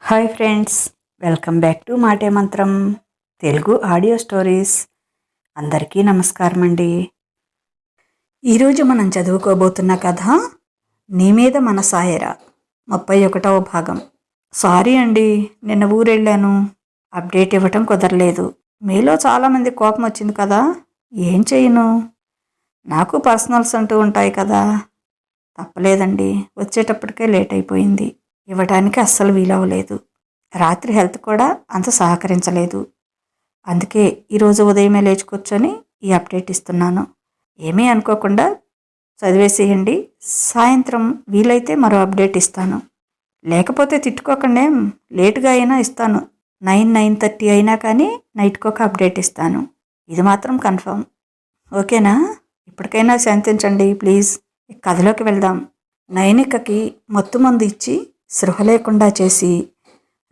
Hi friends, welcome back to మాటే మంత్రం Telugu audio stories. అందరికీ నమస్కారం అండి. ఈరోజు మనం చదువుకోబోతున్న కథ నీ మీద మన సాయరా 31వ భాగం. సారీ అండి, నిన్న ఊరెళ్ళాను, అప్డేట్ ఇవ్వటం కుదరలేదు. మీలో చాలామంది కోపం వచ్చింది కదా, ఏం చేయను, నాకు పర్సనల్స్ అంటూ ఉంటాయి కదా. తప్పలేదండి, వచ్చేటప్పటికే లేట్ అయిపోయింది. ఇవ్వటానికి అస్సలు వీలవలేదు. రాత్రి హెల్త్ కూడా అంత సహకరించలేదు. అందుకే ఈరోజు ఉదయమే లేచి కూర్చొని ఈ అప్డేట్ ఇస్తున్నాను. ఏమీ అనుకోకుండా చదివేసేయండి. సాయంత్రం వీలైతే మరో అప్డేట్ ఇస్తాను. లేకపోతే తిట్టుకోకండి, లేటుగా అయినా ఇస్తాను. 9:30 అయినా కానీ నైట్కి ఒక అప్డేట్ ఇస్తాను. ఇది మాత్రం కన్ఫర్మ్. ఓకేనా? ఇప్పటికైనా శాంతించండి ప్లీజ్. కథలోకి వెళ్దాం. నైనికకి మత్తుమందు ఇచ్చి స్పృహ లేకుండా చేసి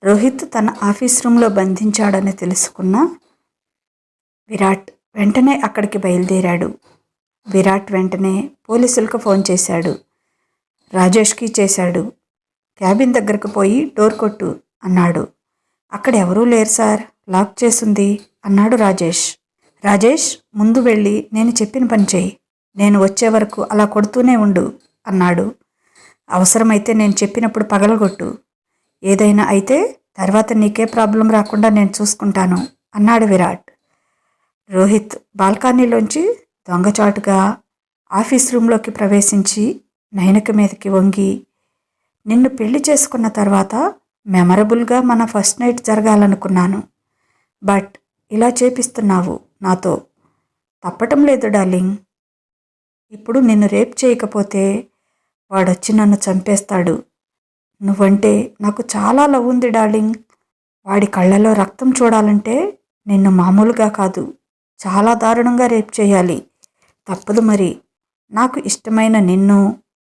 రోహిత్ తన ఆఫీస్ రూమ్లో బంధించాడని తెలుసుకున్న విరాట్ వెంటనే అక్కడికి బయలుదేరాడు. విరాట్ వెంటనే పోలీసులకు ఫోన్ చేశాడు. రాజేష్కి చేశాడు. క్యాబిన్ దగ్గరకు పోయి డోర్ కొట్టు అన్నాడు. అక్కడ ఎవరూ లేరు సార్, లాక్ చేసుంది అన్నాడు రాజేష్. రాజేష్, ముందు వెళ్ళి నేను చెప్పిన పని చేయి, నేను వచ్చే వరకు అలా కొడుతూనే ఉండు అన్నాడు. అవసరమైతే నేను చెప్పినప్పుడు పగలగొట్టు, ఏదైనా అయితే తర్వాత నీకే ప్రాబ్లం రాకుండా నేను చూసుకుంటాను అన్నాడు విరాట్. రోహిత్ బాల్కనీలోంచి దొంగచాటుగా ఆఫీస్ రూమ్లోకి ప్రవేశించి నైనిక మీదకి వంగి, నిన్ను పెళ్లి చేసుకున్న తర్వాత మెమరబుల్గా మన ఫస్ట్ నైట్ జరగాలనుకున్నాను, బట్ ఇలా చేపిస్తున్నావు నాతో, తప్పటం లేదు డార్లింగ్. ఇప్పుడు నిన్ను రేప్ చేయకపోతే వాడొచ్చి నన్ను చంపేస్తాడు. నువ్వంటే నాకు చాలా లవ్ ఉంది డార్లింగ్. వాడి కళ్ళలో రక్తం చూడాలంటే నిన్ను మామూలుగా కాదు, చాలా దారుణంగా రేప్ చేయాలి. తప్పదు మరి. నాకు ఇష్టమైన నిన్ను,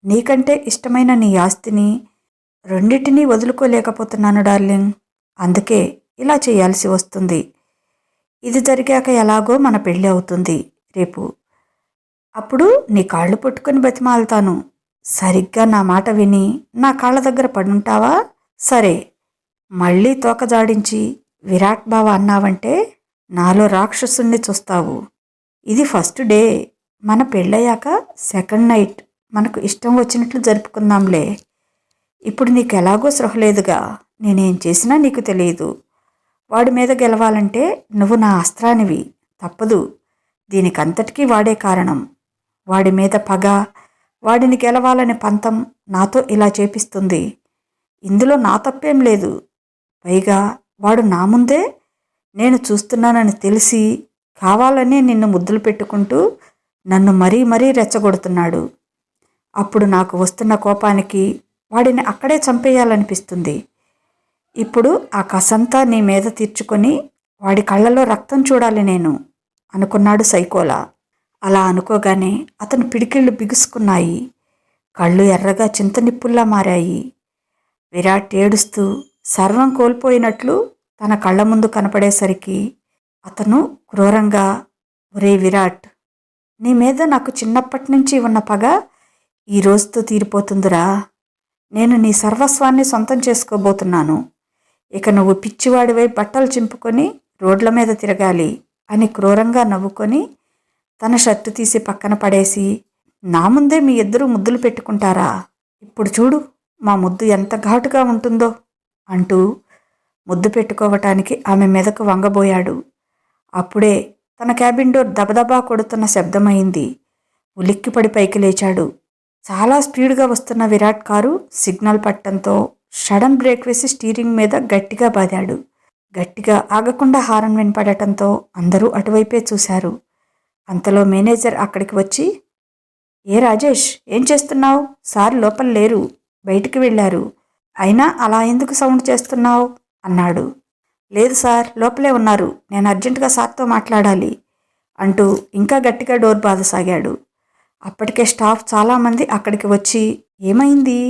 నీకంటే ఇష్టమైన నీ ఆస్తిని, రెండింటినీ వదులుకోలేకపోతున్నాను డార్లింగ్. అందుకే ఇలా చేయాల్సి వస్తుంది. ఇది జరిగాక ఎలాగో మన పెళ్ళి అవుతుంది రేపు. అప్పుడు నీ కాళ్ళు పట్టుకొని బతిమాలుతాను. సరిగ్గా నా మాట విని నా కాళ్ళ దగ్గర పడుంటావా? సరే. మళ్ళీ తోక జాడించి విరాట్ బావ అన్నావంటే నాలో రాక్షసుణ్ణి చూస్తావు. ఇది ఫస్ట్ డే. మన పెళ్ళయ్యాక సెకండ్ నైట్ మనకు ఇష్టం వచ్చినట్లు జరుపుకుందాంలే. ఇప్పుడు నీకు ఎలాగో స్పృహ లేదుగా, నేనేం చేసినా నీకు తెలియదు. వాడి మీద గెలవాలంటే నువ్వు నా అస్త్రానివి, తప్పదు. దీనికంతటికీ వాడే కారణం. వాడి మీద పగ, వాడిని గెలవాలని పంతం నాతో ఇలా చేపిస్తుంది. ఇందులో నా తప్పేం లేదు. పైగా వాడు నా ముందే నేను చూస్తున్నానని తెలిసి కావాలనే నిన్ను ముద్దులు పెట్టుకుంటూ నన్ను మరీ మరీ రెచ్చగొడుతున్నాడు. అప్పుడు నాకు వస్తున్న కోపానికి వాడిని అక్కడే చంపేయాలనిపిస్తుంది. ఇప్పుడు ఆ కసంతా నీ మీద తీర్చుకొని వాడి కళ్ళలో రక్తం చూడాలి నేను అనుకున్నాడు సైకోలా. అలా అనుకోగానే అతను పిడికిళ్ళు బిగుసుకున్నాయి. కళ్ళు ఎర్రగా చింతనిప్పుల్లా మారాయి. విరాట్ ఏడుస్తూ సర్వం కోల్పోయినట్లు తన కళ్ళ ముందు కనపడేసరికి అతను క్రూరంగా, ఒరే విరాట్, నీ మీద నాకు చిన్నప్పటి నుంచి ఉన్న పగ ఈ రోజుతో తీరిపోతుందిరా. నేను నీ సర్వస్వాన్ని సొంతం చేసుకోబోతున్నాను. ఇక నువ్వు పిచ్చివాడివై బట్టలు చింపుకొని రోడ్ల మీద తిరగాలి అని క్రూరంగా నవ్వుకొని తన షర్టు తీసి పక్కన పడేసి, నా ముందే మీ ఇద్దరూ ముద్దులు పెట్టుకుంటారా? ఇప్పుడు చూడు మా ముద్దు ఎంత ఘాటుగా ఉంటుందో అంటూ ముద్దు పెట్టుకోవటానికి ఆమె మీదకు వంగబోయాడు. అప్పుడే తన క్యాబిన్ డోర్ దబదబా కొడుతున్న శబ్దమైంది. ఉలిక్కిపడి పైకి లేచాడు. చాలా స్పీడ్గా వస్తున్న విరాట్ కారు సిగ్నల్ పట్టడంతో సడన్ బ్రేక్ వేసి స్టీరింగ్ మీద గట్టిగా బాదాడు. గట్టిగా ఆగకుండా హారన్ వినపడటంతో అందరూ అటువైపే చూశారు. అంతలో మేనేజర్ అక్కడికి వచ్చి, ఏ రాజేష్, ఏం చేస్తున్నావు? సార్ లోపల లేరు, బయటికి వెళ్ళారు. అయినా అలా ఎందుకు సౌండ్ చేస్తున్నావు అన్నాడు. లేదు సార్, లోపలే ఉన్నారు, నేను అర్జెంటుగా సార్తో మాట్లాడాలి అంటూ ఇంకా గట్టిగా డోర్ బాదసాగాడు. అప్పటికే స్టాఫ్ చాలామంది అక్కడికి వచ్చి, ఏమైంది,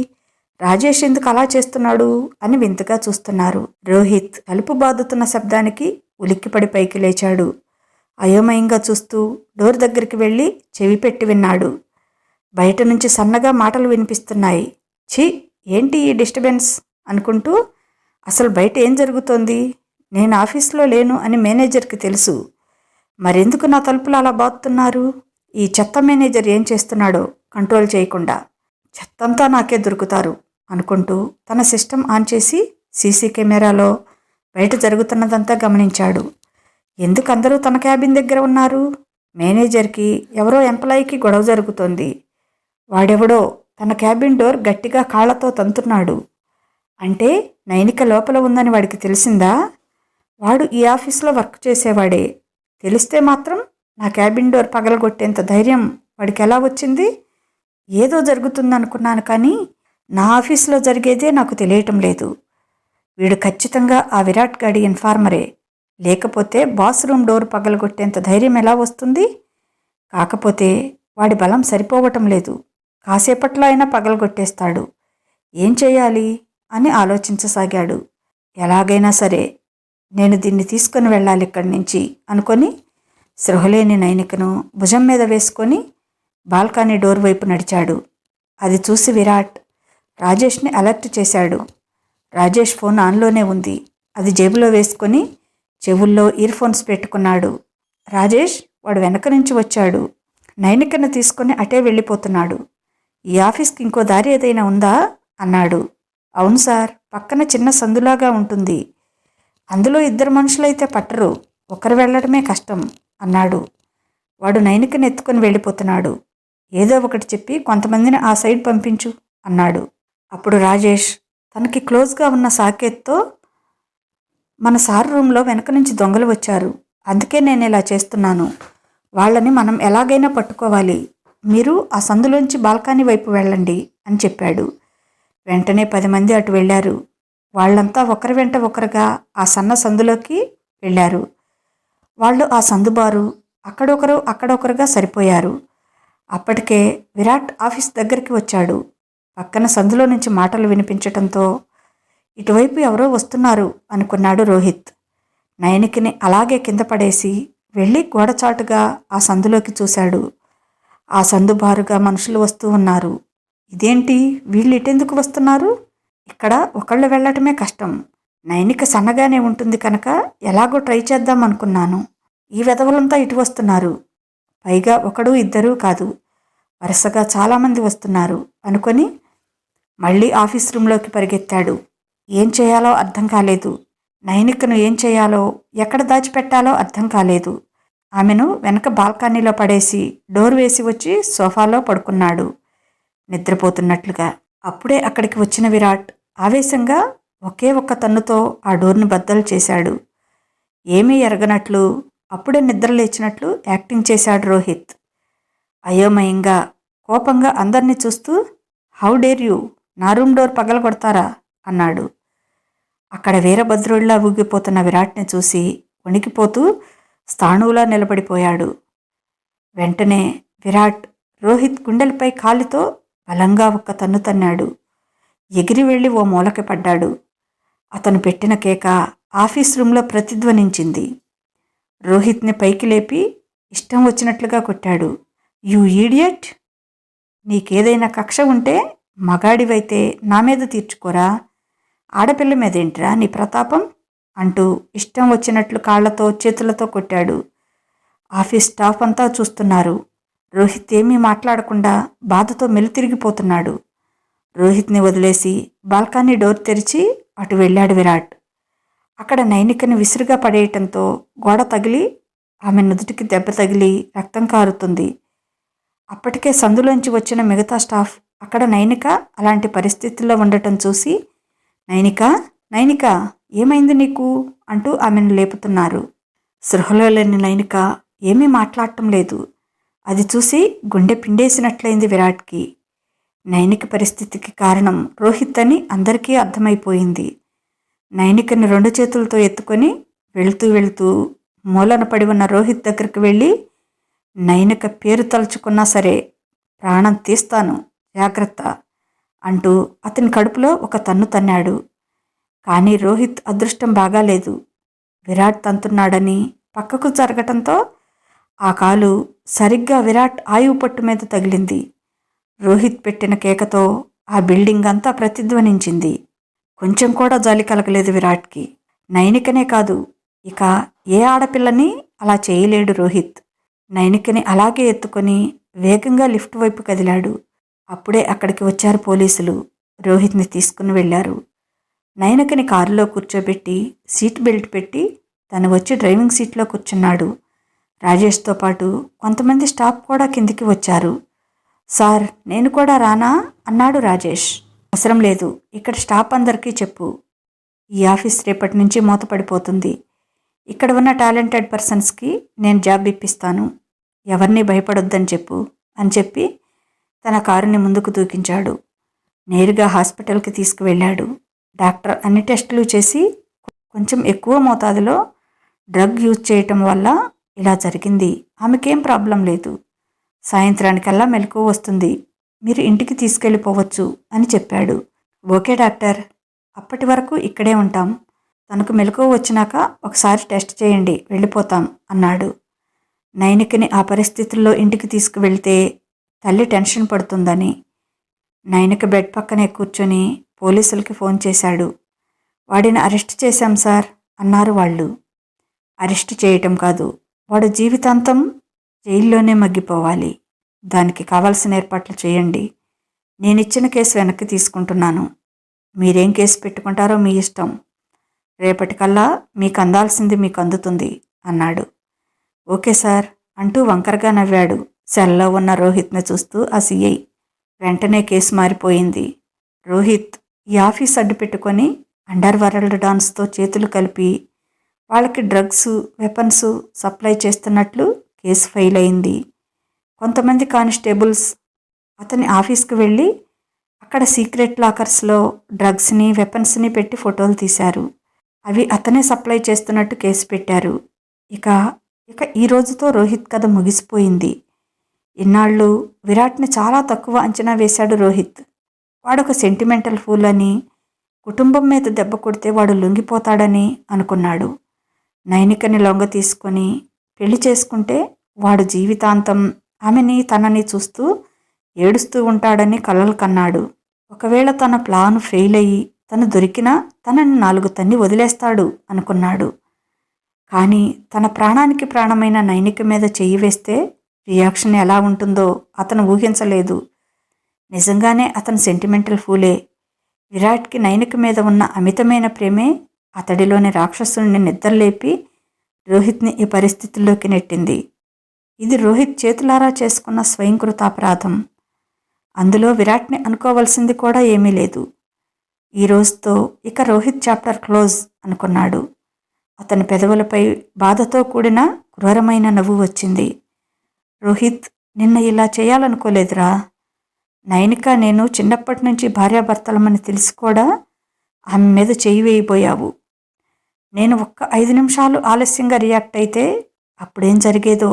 రాజేష్ ఎందుకు అలా చేస్తున్నాడు అని వింతగా చూస్తున్నారు. రోహిత్ తలుపు బాదుతున్న శబ్దానికి ఉలిక్కిపడి పైకి లేచాడు. అయోమయంగా చూస్తూ డోర్ దగ్గరికి వెళ్ళి చెవి పెట్టి విన్నాడు. బయట నుంచి సన్నగా మాటలు వినిపిస్తున్నాయి. ఛీ, ఏంటి ఈ డిస్టర్బెన్స్ అనుకుంటూ అసలు బయట ఏం జరుగుతోంది? నేను ఆఫీస్లో లేను అని మేనేజర్కి తెలుసు. మరెందుకు నా తలుపులు అలా బాదుతున్నారు? ఈ చెత్త మేనేజర్ ఏం చేస్తున్నాడో కంట్రోల్ చేయకుండా చెత్తంతా నాకే దొరుకుతారు అనుకుంటూ తన సిస్టమ్ ఆన్ చేసి సీసీ కెమెరాలో బయట జరుగుతున్నదంతా గమనించాడు. ఎందుకు అందరూ తన క్యాబిన్ దగ్గర ఉన్నారు? మేనేజర్కి ఎవరో ఎంప్లాయీకి గొడవ జరుగుతోంది. వాడెవడో తన క్యాబిన్ డోర్ గట్టిగా కాళ్లతో తంతున్నాడు. అంటే నైనిక లోపల ఉందని వాడికి తెలిసిందా? వాడు ఈ ఆఫీస్లో వర్క్ చేసేవాడే. తెలిస్తే మాత్రం నా క్యాబిన్ డోర్ పగలగొట్టేంత ధైర్యం వాడికి ఎలా వచ్చింది? ఏదో జరుగుతుందనుకున్నాను, కానీ నా ఆఫీస్లో జరిగేదే నాకు తెలియటం లేదు. వీడు ఖచ్చితంగా ఆ విరాట్ గాడి ఇన్ఫార్మరే. లేకపోతే బాస్ రూమ్ డోర్ పగలగొట్టేంత ధైర్యం ఎలా వస్తుంది? కాకపోతే వాడి బలం సరిపోవటం లేదు. కాసేపట్లో అయినా పగలగొట్టేస్తాడు. ఏం చేయాలి అని ఆలోచించసాగాడు. ఎలాగైనా సరే నేను దీన్ని తీసుకుని వెళ్ళాలి ఇక్కడి నుంచి అనుకొని సృహలేని నైనికను భుజం మీద వేసుకొని బాల్కనీ డోర్ వైపు నడిచాడు. అది చూసి విరాట్ రాజేష్ని అలర్ట్ చేశాడు. రాజేష్ ఫోన్ ఆన్లోనే ఉంది. అది జేబులో వేసుకొని చెవుల్లో ఇయర్ ఫోన్స్ పెట్టుకున్నాడు. రాజేష్ వాడు వెనక నుంచి వచ్చాడు. నైనికను తీసుకొని అటే వెళ్ళిపోతున్నాడు. ఈ ఆఫీస్కి ఇంకో దారి ఏదైనా ఉందా అన్నాడు. అవును సార్, పక్కన చిన్న సందులాగా ఉంటుంది. అందులో ఇద్దరు మనుషులైతే పట్టరు, ఒకరు వెళ్ళడమే కష్టం అన్నాడు. వాడు నైనికను ఎత్తుకొని వెళ్ళిపోతున్నాడు. ఏదో ఒకటి చెప్పి కొంతమందిని ఆ సైడ్ పంపించు అన్నాడు. అప్పుడు రాజేష్ తనకి క్లోజ్గా ఉన్న సాకేత్తో, మన సార్ రూమ్లో వెనక నుంచి దొంగలు వచ్చారు, అందుకే నేను ఇలా చేస్తున్నాను. వాళ్ళని మనం ఎలాగైనా పట్టుకోవాలి. మీరు ఆ సందులోంచి బాల్కనీ వైపు వెళ్ళండి అని చెప్పాడు. వెంటనే 10 మంది అటు వెళ్ళారు. వాళ్ళంతా ఒకరి వెంట ఒకరుగా ఆ సన్న సందులోకి వెళ్ళారు. వాళ్ళు ఆ సందుబారు అక్కడొకరుగా సరిపోయారు. అప్పటికే విరాట్ ఆఫీస్ దగ్గరికి వచ్చాడు. పక్కన సందులో నుంచి మాటలు వినిపించటంతో ఇటువైపు ఎవరో వస్తున్నారు అనుకున్నాడు రోహిత్. నయనికిని అలాగే కింద పడేసి వెళ్ళి గోడచాటుగా ఆ సందులోకి చూశాడు. ఆ సందు బారుగా మనుషులు వస్తూ ఉన్నారు. ఇదేంటి, వీళ్ళు ఇటెందుకు వస్తున్నారు? ఇక్కడ ఒకళ్ళు వెళ్ళటమే కష్టం. నైనిక సన్నగానే ఉంటుంది కనుక ఎలాగో ట్రై చేద్దాం అనుకున్నాను. ఈ వెధవలంతా ఇటు వస్తున్నారు. పైగా ఒకడు ఇద్దరూ కాదు, వరుసగా చాలామంది వస్తున్నారు అనుకొని మళ్ళీ ఆఫీస్ రూమ్లోకి పరిగెత్తాడు. ఏం చేయాలో అర్థం కాలేదు. నైనికను ఏం చేయాలో, ఎక్కడ దాచిపెట్టాలో అర్థం కాలేదు. ఆమెను వెనక బాల్కనీలో పడేసి డోర్ వేసి వచ్చి సోఫాలో పడుకున్నాడు నిద్రపోతున్నట్లుగా. అప్పుడే అక్కడికి వచ్చిన విరాట్ ఆవేశంగా ఒకే ఒక్క తన్నుతో ఆ డోర్ని బద్దలు చేశాడు. ఏమీ ఎరగనట్లు అప్పుడే నిద్ర లేచినట్లు యాక్టింగ్ చేశాడు రోహిత్. అయోమయంగా కోపంగా అందరినీ చూస్తూ, హౌ డేర్ యూ, నా రూమ్ డోర్ పగలగొడతారా అన్నాడు. అక్కడ వీరభద్రుడిలా ఊగిపోతున్న విరాట్ని చూసి వణికిపోతూ స్థాణువులా నిలబడిపోయాడు. వెంటనే విరాట్ రోహిత్ గుండెలపై కాలితో బలంగా ఒక్క తన్ను తన్నాడు. ఎగిరి వెళ్ళి ఓ మూలకి పడ్డాడు. అతను పెట్టిన కేక ఆఫీస్ రూమ్లో ప్రతిధ్వనించింది. రోహిత్ని పైకి లేపి ఇష్టం వచ్చినట్లుగా కొట్టాడు. యూ ఈడియట్, నీకేదైనా కక్ష ఉంటే మగాడివైతే నా మీద తీర్చుకోరా, ఆడపిల్ల మీదేంట్రా నీ ప్రతాపం అంటూ ఇష్టం వచ్చినట్లు కాళ్లతో చేతులతో కొట్టాడు. ఆఫీస్ స్టాఫ్ అంతా చూస్తున్నారు. రోహిత్ ఏమీ మాట్లాడకుండా బాధతో మెలితిరిగిపోతున్నాడు. రోహిత్ని వదిలేసి బాల్కనీ డోర్ తెరిచి అటు వెళ్ళాడు విరాట్. అక్కడ నైనికని విసురుగా పడేయటంతో గోడ తగిలి ఆమె నుదుటికి దెబ్బ తగిలి రక్తం కారుతుంది. అప్పటికే సందులోంచి వచ్చిన మిగతా స్టాఫ్ అక్కడ నైనిక అలాంటి పరిస్థితుల్లో ఉండటం చూసి, నైనిక నైనిక ఏమైంది నీకు అంటూ ఆమెను లేపుతున్నారు. సృహలో లేని నైనిక ఏమీ మాట్లాడటం లేదు. అది చూసి గుండె పిండేసినట్లయింది విరాట్కి. నైనిక పరిస్థితికి కారణం రోహిత్ అని అందరికీ అర్థమైపోయింది. నైనికని 2 చేతులతో ఎత్తుకొని వెళుతూ మూలన పడి ఉన్న రోహిత్ దగ్గరికి వెళ్ళి, నైనిక పేరు తలుచుకున్నా సరే ప్రాణం తీస్తాను, జాగ్రత్త అంటూ అతని కడుపులో ఒక తన్ను తన్నాడు. కానీ రోహిత్ అదృష్టం బాగాలేదు. విరాట్ తంతున్నాడని పక్కకు జరగటంతో ఆ కాలు సరిగ్గా విరాట్ ఆయువు పట్టు మీద తగిలింది. రోహిత్ పెట్టిన కేకతో ఆ బిల్డింగ్ అంతా ప్రతిధ్వనించింది. కొంచెం కూడా జాలి కలగలేదు విరాట్కి. నైనికనే కాదు, ఇక ఏ ఆడపిల్లని అలా చేయలేడు రోహిత్. నైనికని అలాగే ఎత్తుకొని వేగంగా లిఫ్ట్ వైపు కదిలాడు. అప్పుడే అక్కడికి వచ్చారు పోలీసులు. రోహిత్ని తీసుకుని వెళ్లారు. నైనికని కారులో కూర్చోబెట్టి సీట్ బెల్ట్ పెట్టి తను వచ్చి డ్రైవింగ్ సీట్లో కూర్చున్నాడు. రాజేష్తో పాటు కొంతమంది స్టాఫ్ కూడా కిందికి వచ్చారు. సార్, నేను కూడా రానా అన్నాడు రాజేష్. అవసరం లేదు, ఇక్కడ స్టాఫ్ అందరికీ చెప్పు. ఈ ఆఫీస్ రేపటి నుంచి మూతపడిపోతుంది. ఇక్కడ ఉన్న టాలెంటెడ్ పర్సన్స్కి నేను జాబ్ ఇప్పిస్తాను. ఎవరిని భయపడొద్దని చెప్పు అని చెప్పి తన కారుని ముందుకు దూకించాడు. నేరుగా హాస్పిటల్కి తీసుకువెళ్ళాడు. డాక్టర్ అన్ని టెస్టులు చేసి కొంచెం ఎక్కువ మోతాదులో డ్రగ్ యూజ్ చేయటం వల్ల ఇలా జరిగింది. ఆమెకేం ప్రాబ్లం లేదు. సాయంత్రానికల్లా మెలకువ వస్తుంది. మీరు ఇంటికి తీసుకెళ్ళిపోవచ్చు అని చెప్పాడు. ఓకే డాక్టర్, అప్పటి వరకు ఇక్కడే ఉంటాం. తనకు మెలకువ వచ్చినాక ఒకసారి టెస్ట్ చేయండి, వెళ్ళిపోతాం అన్నాడు. నైనికని ఆ పరిస్థితుల్లో ఇంటికి తీసుకువెళ్తే తల్లి టెన్షన్ పడుతుందని నైనిక బెడ్ పక్కనే కూర్చొని పోలీసులకి ఫోన్ చేశాడు. వాడిని అరెస్ట్ చేశాం సార్ అన్నారు వాళ్ళు. అరెస్ట్ చేయటం కాదు, వాడు జీవితాంతం జైల్లోనే మగ్గిపోవాలి. దానికి కావాల్సిన ఏర్పాట్లు చేయండి. నేనిచ్చిన కేసు వెనక్కి తీసుకుంటున్నాను. మీరేం కేసు పెట్టుకుంటారో మీ ఇష్టం. రేపటికల్లా మీకు అందాల్సింది మీకు అందుతుంది అన్నాడు. ఓకే సార్ అంటూ వంకరగా నవ్వాడు సెల్లో ఉన్న రోహిత్ని చూస్తూ ఆ సిఐ. వెంటనే కేసు మారిపోయింది. రోహిత్ ఈ ఆఫీస్ అడ్డు పెట్టుకొని అండర్ వరల్డ్ డాన్స్తో చేతులు కలిపి వాళ్ళకి డ్రగ్స్, వెపన్స్ సప్లై చేస్తున్నట్లు కేసు ఫైల్ అయింది. కొంతమంది కానిస్టేబుల్స్ అతని ఆఫీస్కి వెళ్ళి అక్కడ సీక్రెట్ లాకర్స్లో డ్రగ్స్ని, వెపన్స్ని పెట్టి ఫోటోలు తీశారు. అవి అతనే సప్లై చేస్తున్నట్టు కేసు పెట్టారు. ఇక ఇక ఈ రోజుతో రోహిత్ కథ ముగిసిపోయింది. ఇన్నాళ్ళు విరాట్ని చాలా తక్కువ అంచనా వేశాడు రోహిత్. వాడొక సెంటిమెంటల్ ఫూల్ అని, కుటుంబం మీద దెబ్బ కొడితే వాడు లొంగిపోతాడని అనుకున్నాడు. నైనికని లొంగ తీసుకొని పెళ్లి చేసుకుంటే వాడు జీవితాంతం ఆమెని తనని చూస్తూ ఏడుస్తూ ఉంటాడని కలలు కన్నాడు. ఒకవేళ తన ప్లాన్ ఫెయిల్ అయ్యి తను దొరికినా తనని 4 తన్ని వదిలేస్తాడు అనుకున్నాడు. కానీ తన ప్రాణానికి ప్రాణమైన నైనిక మీద చెయ్యి వేస్తే రియాక్షన్ ఎలా ఉంటుందో అతను ఊహించలేదు. నిజంగానే అతను సెంటిమెంటల్ ఫూలే. విరాట్కి నైనిక మీద ఉన్న అమితమైన ప్రేమే అతడిలోని రాక్షసుని నిద్రలేపి రోహిత్ని ఈ పరిస్థితుల్లోకి నెట్టింది. ఇది రోహిత్ చేతులారా చేసుకున్న స్వయంకృతాపరాధం. అందులో విరాట్ని అనుకోవలసింది కూడా ఏమీ లేదు. ఈ రోజుతో ఇక రోహిత్ చాప్టర్ క్లోజ్ అనుకున్నాడు. అతని పెదవులపై బాధతో కూడిన క్రూరమైన నవ్వు వచ్చింది. రోహిత్, నిన్న ఇలా చేయాలనుకోలేదురా. నైనిక నేను చిన్నప్పటి నుంచి భార్యాభర్తలమని తెలిసి కూడా ఆమె మీద చేయి వేయిపోయావు. నేను ఒక్క 5 నిమిషాలు ఆలస్యంగా రియాక్ట్ అయితే అప్పుడేం జరిగేదో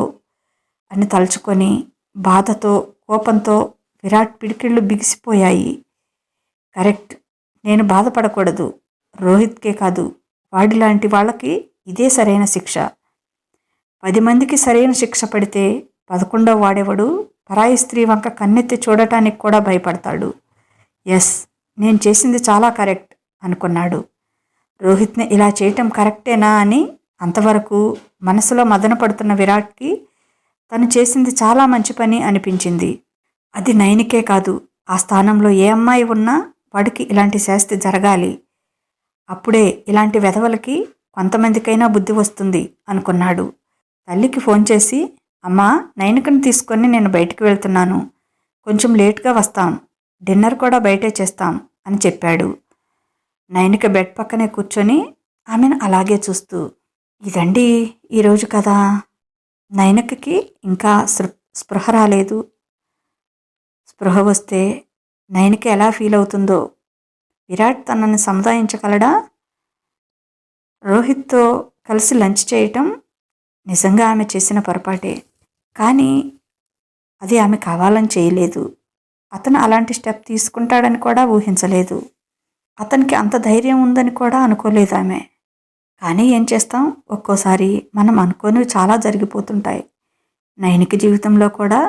అని తలుచుకొని బాధతో, కోపంతో విరాట్ పిడికిళ్ళు బిగిసిపోయాయి. కరెక్ట్, నేను బాధపడకూడదు. రోహిత్కే కాదు, వాడిలాంటి వాళ్ళకి ఇదే సరైన శిక్ష. 10 మందికి సరైన శిక్ష పడితే 11వ వాడేవాడు పరాయి స్త్రీ వంక కన్నెత్తి చూడటానికి కూడా భయపడతాడు. ఎస్, నేను చేసింది చాలా కరెక్ట్ అనుకున్నాడు. రోహిత్ని ఇలా చేయటం కరెక్టేనా అని అంతవరకు మనసులో మదన పడుతున్న విరాట్కి తను చేసింది చాలా మంచి పని అనిపించింది. అది నైనికే కాదు, ఆ స్థానంలో ఏ అమ్మాయి ఉన్నా వాడికి ఇలాంటి శాస్తి జరగాలి. అప్పుడే ఇలాంటి వెధవలకి కొంతమందికైనా బుద్ధి వస్తుంది అనుకున్నాడు. తల్లికి ఫోన్ చేసి, అమ్మా, నైనికని తీసుకొని నేను బయటికి వెళ్తున్నాను, కొంచెం లేట్గా వస్తాం, డిన్నర్ కూడా బయటే చేస్తాం అని చెప్పాడు. నైనిక బెడ్ పక్కనే కూర్చొని ఆమెను అలాగే చూస్తూ, ఇదండి ఈరోజు కదా. నైనికకి ఇంకా స్పృహ రాలేదు. స్పృహ వస్తే నైనిక ఎలా ఫీల్ అవుతుందో. విరాట్ తనని సముదాయించగలడా? రోహిత్తో కలిసి లంచ్ చేయటం నిజంగా ఆమె చేసిన పొరపాటే. కానీ అది ఆమె కావాలని చేయలేదు. అతను అలాంటి స్టెప్ తీసుకుంటాడని కూడా ఊహించలేదు. అతనికి అంత ధైర్యం ఉందని కూడా అనుకోలేదు ఆమె. కానీ ఏం చేస్తాం, ఒక్కోసారి మనం అనుకోనివి చాలా జరిగిపోతుంటాయి. నైనిక జీవితంలో కూడా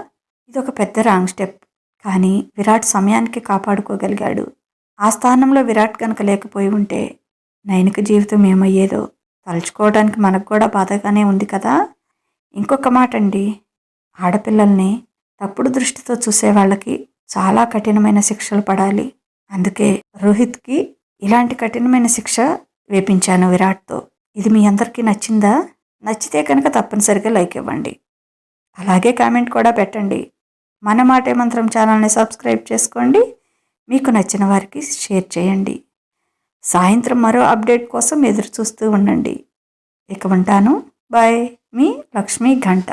ఇది ఒక పెద్ద రాంగ్ స్టెప్. కానీ విరాట్ సమయానికి కాపాడుకోగలిగాడు. ఆ స్థానంలో విరాట్ కనుక లేకపోయి ఉంటే నయనకి జీవితం ఏమయ్యేదో తలుచుకోవడానికి మనకు కూడా బాధగానే ఉంది కదా. ఇంకొక మాట అండి, ఆడపిల్లల్ని తప్పుడు దృష్టితో చూసే వాళ్ళకి చాలా కఠినమైన శిక్షలు పడాలి. అందుకే రోహిత్కి ఇలాంటి కఠినమైన శిక్ష వేపించాను విరాట్తో. ఇది మీ అందరికీ నచ్చిందా? నచ్చితే కనుక తప్పనిసరిగా లైక్ ఇవ్వండి, అలాగే కామెంట్ కూడా పెట్టండి. మన మాటే మంత్రం ఛానల్ని సబ్స్క్రైబ్ చేసుకోండి. మీకు నచ్చిన వారికి షేర్ చేయండి. సాయంత్రం మరో అప్డేట్ కోసం ఎదురు చూస్తూ ఉండండి. ఇక ఉంటాను. బాయ్. మీ లక్ష్మీ గంట.